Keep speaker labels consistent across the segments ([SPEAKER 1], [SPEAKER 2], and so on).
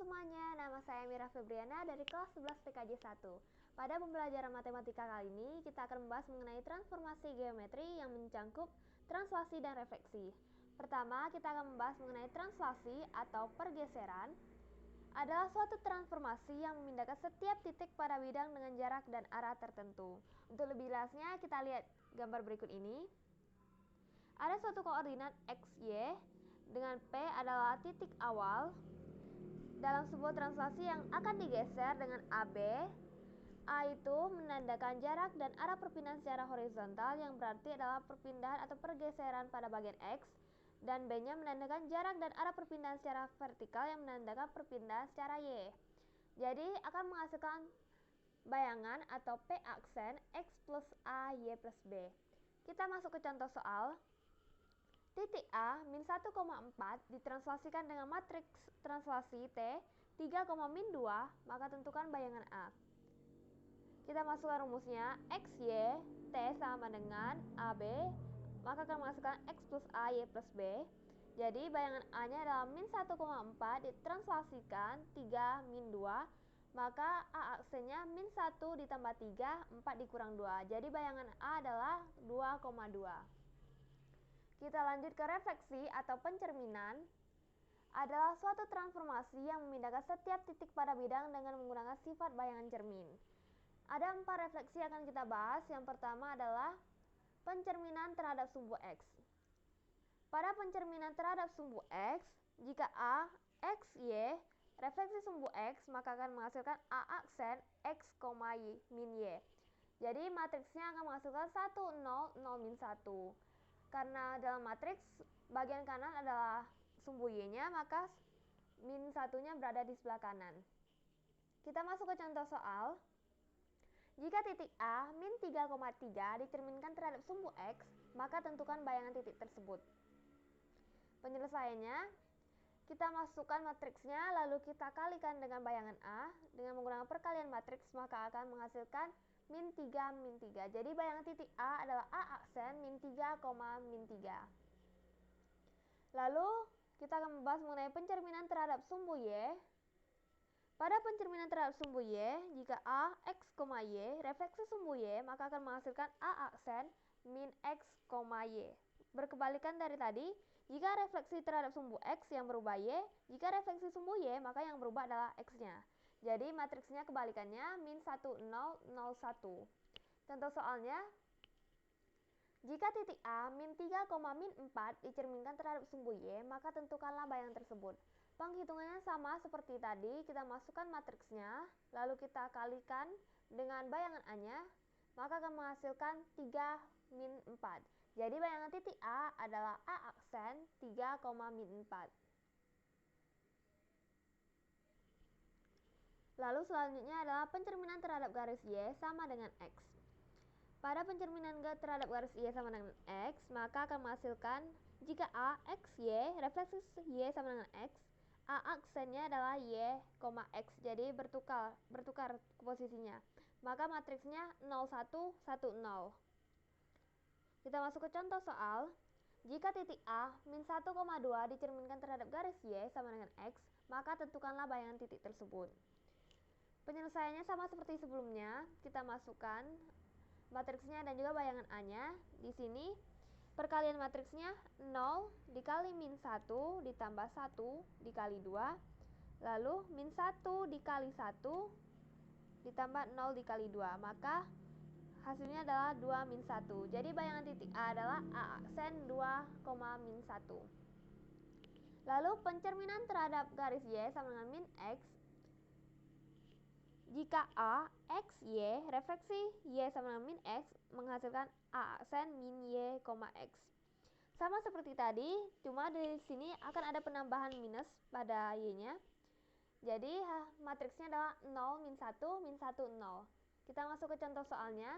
[SPEAKER 1] semuanya, nama saya Mira Febriana dari kelas 11 PKJ 1. Pada pembelajaran matematika kali ini, kita akan membahas mengenai transformasi geometri yang mencangkup translasi dan refleksi. Pertama, kita akan membahas mengenai translasi atau pergeseran. Adalah suatu transformasi yang memindahkan setiap titik pada bidang dengan jarak dan arah tertentu. Untuk lebih jelasnya, kita lihat gambar berikut ini. Ada suatu koordinat x, y, dengan P adalah titik awal dalam sebuah translasi yang akan digeser dengan AB. A itu menandakan jarak dan arah perpindahan secara horizontal yang berarti adalah perpindahan atau pergeseran pada bagian X, dan B-nya menandakan jarak dan arah perpindahan secara vertikal yang menandakan perpindahan secara Y. Jadi akan menghasilkan bayangan atau P aksen X plus A, Y plus B. Kita masuk ke contoh soal. Titik A, min 1,4 ditranslasikan dengan matriks translasi T 3, min 2, maka tentukan bayangan A. Kita masukkan rumusnya, X, Y, T sama dengan AB, maka akan menghasilkan X plus A, Y plus B. Jadi bayangan A-nya adalah min 1,4 ditranslasikan 3, min 2, maka A aksennya min 1 ditambah 3, 4 dikurang 2. Jadi bayangan A adalah 2,2. Kita lanjut ke refleksi atau pencerminan. Adalah suatu transformasi yang memindahkan setiap titik pada bidang dengan menggunakan sifat bayangan cermin. Ada 4 refleksi yang akan kita bahas. Yang pertama adalah pencerminan terhadap sumbu X. Pada pencerminan terhadap sumbu X, jika A, X, Y, refleksi sumbu X, maka akan menghasilkan A aksen X, Y, min Y. Jadi matriksnya akan menghasilkan 1, 0, 0, min 1. Karena dalam matriks bagian kanan adalah sumbu Y-nya, maka min 1-nya berada di sebelah kanan. Kita masuk ke contoh soal. Jika titik A, min 3,3 dicerminkan terhadap sumbu X, maka tentukan bayangan titik tersebut. Penyelesaiannya, kita masukkan matriksnya, lalu kita kalikan dengan bayangan A. Dengan menggunakan perkalian matriks, maka akan menghasilkan min 3, min 3. Jadi bayangan titik A adalah A aksen min 3, min 3. Lalu kita akan membahas mengenai pencerminan terhadap sumbu Y. Pada pencerminan terhadap sumbu Y, jika A, X, Y, refleksi sumbu Y, maka akan menghasilkan A aksen min X, Y. Berkebalikan dari tadi, jika refleksi terhadap sumbu X yang berubah Y, jika refleksi sumbu Y, maka yang berubah adalah X-nya. Jadi matriksnya kebalikannya min 1, 0, 0, 1. Contoh soalnya, jika titik A, min 3, min 4 dicerminkan terhadap sumbu Y, maka tentukanlah bayangan tersebut. Penghitungannya sama seperti tadi, kita masukkan matriksnya, lalu kita kalikan dengan bayangan A-nya, maka akan menghasilkan 3, min 4. Jadi bayangan titik A adalah A aksen 3, min 4. Lalu selanjutnya adalah pencerminan terhadap garis Y sama dengan X. Pada pencerminan terhadap garis Y sama dengan X, maka akan menghasilkan jika A, X, Y, refleksi Y sama dengan X, A aksennya adalah Y, X, jadi bertukar posisinya. Maka matriksnya 0, 1, 1, 0. Kita masuk ke contoh soal. Jika titik A, min 1,2 dicerminkan terhadap garis Y sama dengan X, maka tentukanlah bayangan titik tersebut. Penyelesaiannya sama seperti sebelumnya, kita masukkan matriksnya dan juga bayangan A-nya. Di sini perkalian matriksnya 0 dikali min 1 ditambah 1 dikali 2, lalu min 1 dikali 1 ditambah 0 dikali 2, maka hasilnya adalah 2, min 1. Jadi bayangan titik A adalah A aksen 2, min 1. Lalu pencerminan terhadap garis Y sama dengan min X. Jika A, X, Y, refleksi Y sama dengan min X, menghasilkan A aksen min Y, X. Sama seperti tadi, cuma di sini akan ada penambahan minus pada Y-nya. Jadi matriksnya adalah 0, min 1, min 1, 0. Kita masuk ke contoh soalnya.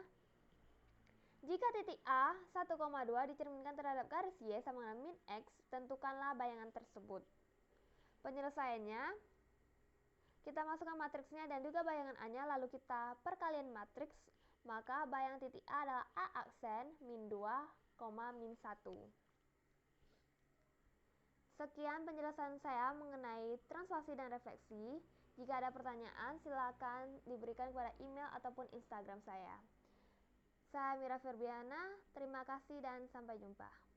[SPEAKER 1] Jika titik A, 1,2 dicerminkan terhadap garis Y sama dengan min X, tentukanlah bayangan tersebut. Penyelesaiannya, kita masukkan matriksnya dan juga bayangan A-nya, lalu kita perkalian matriks, maka bayangan titik A adalah A aksen min 2, min 1. Sekian penjelasan saya mengenai translasi translasi dan refleksi. Jika ada pertanyaan, silakan diberikan kepada email ataupun Instagram saya. Saya Mira Febriana, terima kasih dan sampai jumpa.